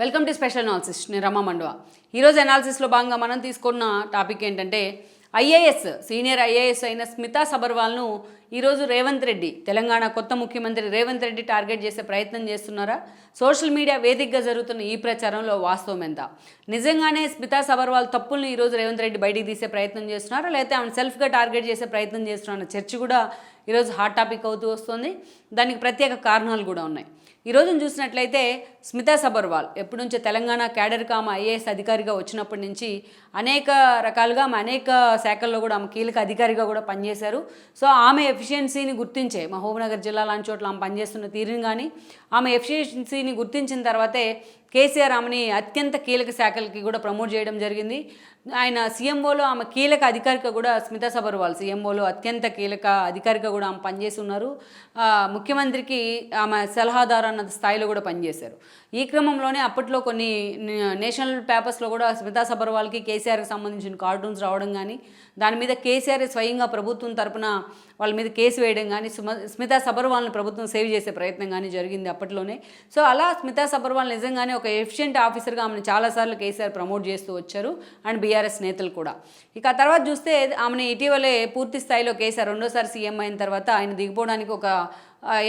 Welcome to special analysis. నేను రమా మండవా. ఈరోజు అనాలిసిస్లో భాగంగా మనం తీసుకున్న టాపిక్ ఏంటంటే సీనియర్ ఐఏఎస్ అయిన స్మితా సబర్వాల్ను ఈరోజు రేవంత్ రెడ్డి, తెలంగాణ కొత్త ముఖ్యమంత్రి రేవంత్ రెడ్డి టార్గెట్ చేసే ప్రయత్నం చేస్తున్నారా? సోషల్ మీడియా వేదికగా జరుగుతున్న ఈ ప్రచారంలో వాస్తవం ఎంత? నిజంగానే స్మితా సబర్వాల్ తప్పుల్ని ఈరోజు రేవంత్ రెడ్డి బయటికి తీసే ప్రయత్నం చేస్తున్నారా, లేకపోతే ఆమెను సెల్ఫ్గా టార్గెట్ చేసే ప్రయత్నం చేస్తున్నారన్న చర్చ కూడా ఈరోజు హాట్ టాపిక్ అవుతూ వస్తుంది. దానికి ప్రత్యేక కారణాలు కూడా ఉన్నాయి. ఈరోజును చూసినట్లయితే స్మితా సబర్వాల్ ఎప్పటి నుంచో తెలంగాణ క్యాడర్గా ఆమె ఐఏఎస్ అధికారిగా వచ్చినప్పటి నుంచి అనేక రకాలుగా అనేక శాఖల్లో కూడా ఆమె కీలక అధికారిగా కూడా పనిచేశారు. సో ఆమె ఎఫిషియన్సీని గుర్తించే మహబూబ్నగర్ జిల్లా లాంటి చోట్ల ఆమె పనిచేస్తున్న తీరుని కానీ ఆమె ఎఫిషియన్సీని గుర్తించిన తర్వాతే కేసీఆర్ ఆమెని అత్యంత కీలక శాఖలకి కూడా ప్రమోట్ చేయడం జరిగింది. ఆయన సీఎంఓలో ఆమె కీలక అధికారిగా కూడా స్మితా సబర్వాల్ సీఎంఓలో అత్యంత కీలక అధికారిగా కూడా ఆమె పనిచేసి ఉన్నారు. ముఖ్యమంత్రికి ఆమె సలహాదారు అన్న స్థాయిలో కూడా పనిచేశారు. ఈ క్రమంలోనే అప్పట్లో కొన్ని నేషనల్ పేపర్స్లో కూడా స్మితా సబర్వాల్కి కేసీఆర్కి సంబంధించిన కార్టూన్స్ రావడం కానీ, దాని మీద కేసీఆర్ స్వయంగా ప్రభుత్వం తరపున వాళ్ళ మీద కేసు వేయడం కానీ, స్మితా సబర్వాల్ని ప్రభుత్వం సేవ్ చేసే ప్రయత్నం కానీ జరిగింది అప్పట్లోనే. సో అలా స్మితా సబర్వాల్ నిజంగానే ఒక ఎఫిషియెంట్ ఆఫీసర్గా ఆమెను చాలాసార్లు కేసీఆర్ ప్రమోట్ చేస్తూ వచ్చారు, అండ్ బీఆర్ఎస్ నేతలు కూడా. ఇక ఆ తర్వాత చూస్తే ఆమెను ఇటీవలే పూర్తి స్థాయిలో కేసీఆర్ రెండోసారి సీఎం అయిన తర్వాత ఆయన దిగిపోవడానికి ఒక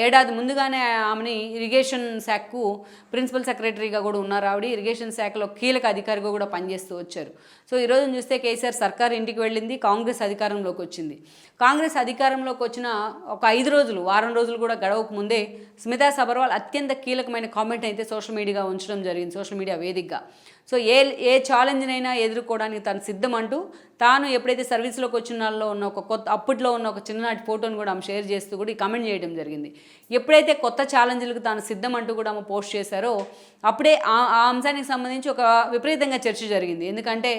ఏడాది ముందుగానే ఆమెని ఇరిగేషన్ శాఖకు ప్రిన్సిపల్ సెక్రటరీగా కూడా ఉన్నారు. ఆవిడ ఇరిగేషన్ శాఖలో కీలక అధికారిగా కూడా పనిచేస్తూ వచ్చారు. సో ఈరోజు చూస్తే కేసీఆర్ సర్కార్ ఇంటికి వెళ్ళింది, కాంగ్రెస్ అధికారంలోకి వచ్చింది. కాంగ్రెస్ అధికారంలోకి వచ్చిన ఒక 5 రోజులు, వారం రోజులు కూడా గడవక ముందే స్మితా సబర్వాల్ అత్యంత కీలకమైన కామెంట్ అయితే సోషల్ మీడియాగా ఉంచడం జరిగింది, సోషల్ మీడియా వేదికగా. సో ఏ ఛాలెంజ్నైనా ఎదుర్కోవడానికి తను సిద్ధం అంటూ, తాను ఎప్పుడైతే సర్వీస్లోకి వచ్చిన వాళ్ళలో ఉన్న అప్పట్లో ఉన్న ఒక చిన్ననాటి ఫోటోను కూడా ఆమె షేర్ చేస్తూ కూడా ఈ కామెంట్ చేయడం జరిగింది. ఎప్పుడైతే కొత్త ఛాలెంజ్లకు తాను సిద్ధం అంటూ కూడా ఆమె పోస్ట్ చేశారో అప్పుడే ఆ అంశానికి సంబంధించి ఒక విపరీతంగా చర్చ జరిగింది. ఎందుకంటే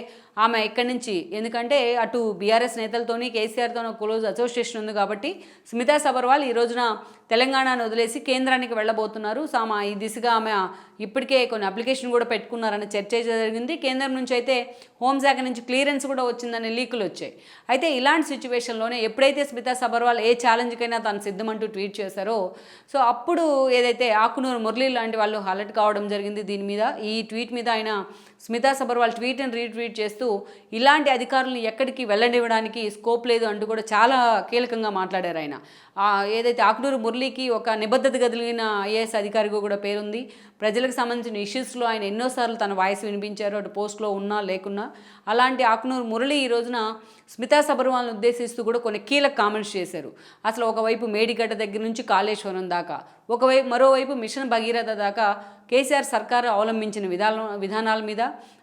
అటు బీఆర్ఎస్ నేతలతోని కేసీఆర్తోనూ క్లోజ్ అసోసియేషన్ ఉంది కాబట్టి స్మితా సబర్వాల్ ఈ రోజున తెలంగాణను వదిలేసి కేంద్రానికి వెళ్ళబోతున్నారు. సో ఆమె ఈ దిశగా ఆమె ఇప్పటికే కొన్ని అప్లికేషన్ కూడా పెట్టుకున్నారని చర్చ జరిగింది. కేంద్రం నుంచి అయితే హోంశాఖ నుంచి క్లియరెన్స్ కూడా వచ్చిందని లీకులు వచ్చాయి. అయితే ఇలాంటి సిచ్యువేషన్లోనే ఎప్పుడైతే స్మితా సబర్వాల్ ఏ ఛాలెంజ్కైనా తాను సిద్ధమంటూ ట్వీట్ చేశారో, సో అప్పుడు ఏదైతే ఆకునూరు మురళి లాంటి వాళ్ళు అలర్ట్ కావడం జరిగింది దీని మీద. ఈ ట్వీట్ మీద ఆయన స్మితా సబర్వాల్ ట్వీట్ని రీట్వీట్ చేస్తూ ఇలాంటి అధికారులను ఎక్కడికి వెళ్ళనివ్వడానికి స్కోప్ లేదు అంటూ కూడా చాలా కీలకంగా మాట్లాడారు ఆయన. ఏదైతే ఆకునూరు మురళికి ఒక నిబద్ధత కలిగిన ఐఏఎస్ అధికారిగా కూడా పేరుంది. ప్రజలకు సంబంధించిన ఇష్యూస్లో ఆయన ఎన్నోసార్లు తన వాయిస్ వినిపించారు, అటు పోస్ట్లో ఉన్నా లేకున్నా. అలాంటి ఆకునూరు మురళి ఈ రోజున స్మితా సబర్వాల్ను ఉద్దేశిస్తూ కూడా కొన్ని కీలక కామెంట్స్ చేశారు. అసలు ఒకవైపు మేడిగడ్డ దగ్గర నుంచి కాళేశ్వరం దాకా, మరోవైపు మిషన్ భగీరథ దాకా కేసీఆర్ సర్కారు అవలంబించిన విధానాల మీద,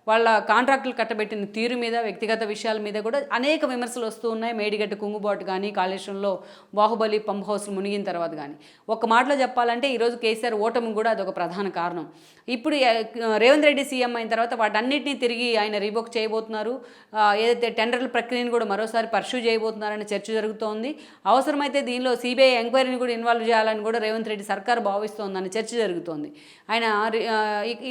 వాళ్ళ కాంట్రాక్టులు కట్టబెట్టిన తీరు మీద, వ్యక్తిగత విషయాల మీద కూడా అనేక విమర్శలు వస్తూ ఉన్నాయి. మేడిగడ్డ కుంగుబాటు కానీ, కాళేశ్వరంలో బాహుబలి పంప్ హౌస్లు మునిగిన తర్వాత కానీ. ఒక మాటలో చెప్పాలంటే ఈరోజు కేసీఆర్ ఓటమి కూడా అదొక ప్రధాన కారణం. ఇప్పుడు రేవంత్ రెడ్డి సీఎం అయిన తర్వాత వాటన్నిటిని తిరిగి ఆయన రీబోక్ చేయబోతున్నారు. ఏదైతే టెండర్ల ప్రక్రియను కూడా మరోసారి పర్ష్యూ చేయబోతున్నారని చర్చ జరుగుతోంది. అవసరమైతే దీనిలో సిబిఐ ఎంక్వైరీని కూడా ఇన్వాల్వ్ చేయాలని కూడా రేవంత్ రెడ్డి సర్కారు భావిస్తోందని చర్చ జరుగుతోంది. ఆయన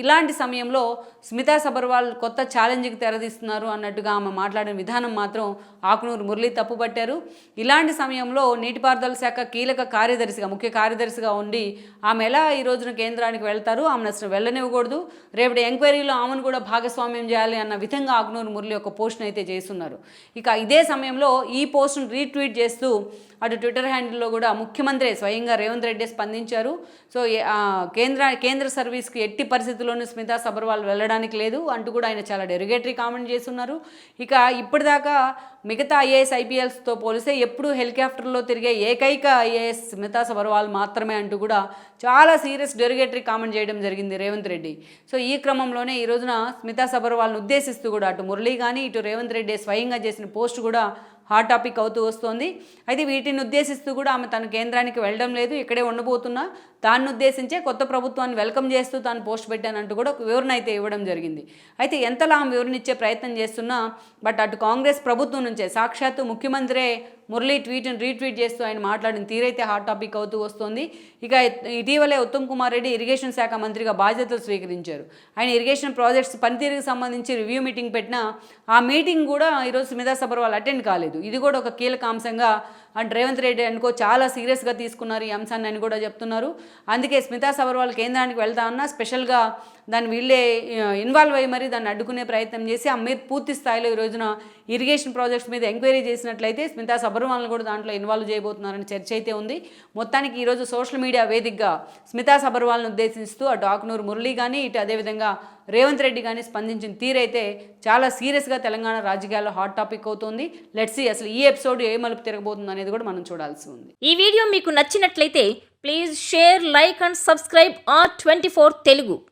ఇలాంటి సమయంలో స్మితా సబర్వాల్ కొత్త ఛాలెంజ్కి తెరదీస్తున్నారు అన్నట్టుగా ఆమె మాట్లాడిన విధానం మాత్రం ఆకునూరు మురళి తప్పుపట్టారు. ఇలాంటి సమయంలో నీటిపారుదల శాఖ కీలక ముఖ్య కార్యదర్శిగా ఉండి ఆమె ఎలా ఈ రోజున కేంద్రానికి వెళ్తారు, ఆమెను అసలు వెళ్ళనివ్వకూడదు, రేపటి ఎంక్వైరీలో ఆమెను కూడా భాగస్వామ్యం చేయాలి అన్న విధంగా ఆకునూరు మురళి ఒక పోస్ట్ని అయితే చేస్తున్నారు. ఇక ఇదే సమయంలో ఈ పోస్ట్ను రీట్వీట్ చేస్తూ అటు ట్విట్టర్ హ్యాండిల్లో కూడా ముఖ్యమంత్రి స్వయంగా రేవంత్ రెడ్డి స్పందించారు. సో కేంద్ర సర్వీస్కి ఎట్టి పరిస్థితుల్లోనూ స్మితా సబర్వాల్ వెళ్ళడానికి లేదు అంటూ కూడా ఆయన చాలా డెరిగేటరీ కామెంట్ చేస్తున్నారు. ఇక ఇప్పటిదాకా మిగతా ఐఏఎస్ ఐపీఎల్స్తో పోలిస్తే ఎప్పుడూ హెలికాప్టర్లో తిరిగే ఏకైక ఐఏఎస్ స్మితా సబర్వాల్ మాత్రమే అంటూ కూడా చాలా సీరియస్ డెరిగేటరీ కామెంట్ చేయడం జరిగింది రేవంత్ రెడ్డి. సో ఈ క్రమంలోనే ఈ రోజున స్మితా సబర్వాల్ను ఉద్దేశిస్తూ కూడా అటు మురళి కానీ ఇటు రేవంత్ రెడ్డి స్వయంగా చేసిన పోస్ట్ కూడా హాట్ టాపిక్ అవుతూ వస్తోంది. అయితే వీటిని ఉద్దేశిస్తూ కూడా ఆమె తన కేంద్రానికి వెళ్ళడం లేదు, ఇక్కడే ఉండబోతున్నా, దాన్ని ఉద్దేశించే కొత్త ప్రభుత్వాన్ని వెల్కమ్ చేస్తూ తాను పోస్ట్ పెట్టానంటూ కూడా ఒక వివరణ అయితే ఇవ్వడం జరిగింది. అయితే ఎంతలా ఆమె వివరణ ఇచ్చే ప్రయత్నం చేస్తున్నా బట్ అటు కాంగ్రెస్ ప్రభుత్వం నుంచే సాక్షాత్తు ముఖ్యమంత్రే మురళి ట్వీట్ని రీట్వీట్ చేస్తూ ఆయన మాట్లాడిన తీరైతే హాట్ టాపిక్ అవుతూ వస్తుంది. ఇక ఇటీవలే ఉత్తమ్ కుమార్ రెడ్డి ఇరిగేషన్ శాఖ మంత్రిగా బాధ్యతలు స్వీకరించారు. ఆయన ఇరిగేషన్ ప్రాజెక్ట్స్ పనితీరుకు సంబంధించి రివ్యూ మీటింగ్ పెట్టినా ఆ మీటింగ్ కూడా ఈరోజు స్మితా సబర్వాల్ అటెండ్ కాలేదు. ఇది కూడా ఒక కీలక అంశంగా అండ్ రేవంత్ రెడ్డి అనుకో చాలా సీరియస్గా తీసుకున్నారు ఈ అంశాన్ని అని కూడా చెప్తున్నారు. అందుకే స్మితా సబర్వాల్ కేంద్రానికి వెళ్తా అన్నా స్పెషల్గా దాన్ని వీళ్ళే ఇన్వాల్వ్ అయ్యి మరి దాన్ని అడ్డుకునే ప్రయత్నం చేసి ఆ మీద పూర్తి స్థాయిలో ఈ రోజున ఇరిగేషన్ ప్రాజెక్ట్స్ మీద ఎంక్వైరీ చేసినట్లయితే స్మితా సబర్వాల్ని కూడా దాంట్లో ఇన్వాల్వ్ చేయబోతున్నారని చర్చ అయితే ఉంది. మొత్తానికి ఈరోజు సోషల్ మీడియా వేదికగా స్మితా సబర్వాల్ను ఉద్దేశిస్తూ అటు ఆకునూరు మురళి కానీ ఇటు అదేవిధంగా రేవంత్ రెడ్డి కానీ స్పందించిన తీరైతే చాలా సీరియస్గా తెలంగాణ రాజకీయాల్లో హాట్ టాపిక్ అవుతుంది. లెట్స్ సీ అసలు ఈ ఎపిసోడ్ ఏ మలుపు తిరగబోతుంది అనేది కూడా మనం చూడాల్సి ఉంది. ఈ వీడియో మీకు నచ్చినట్లయితే please share, like and subscribe R24 Telugu.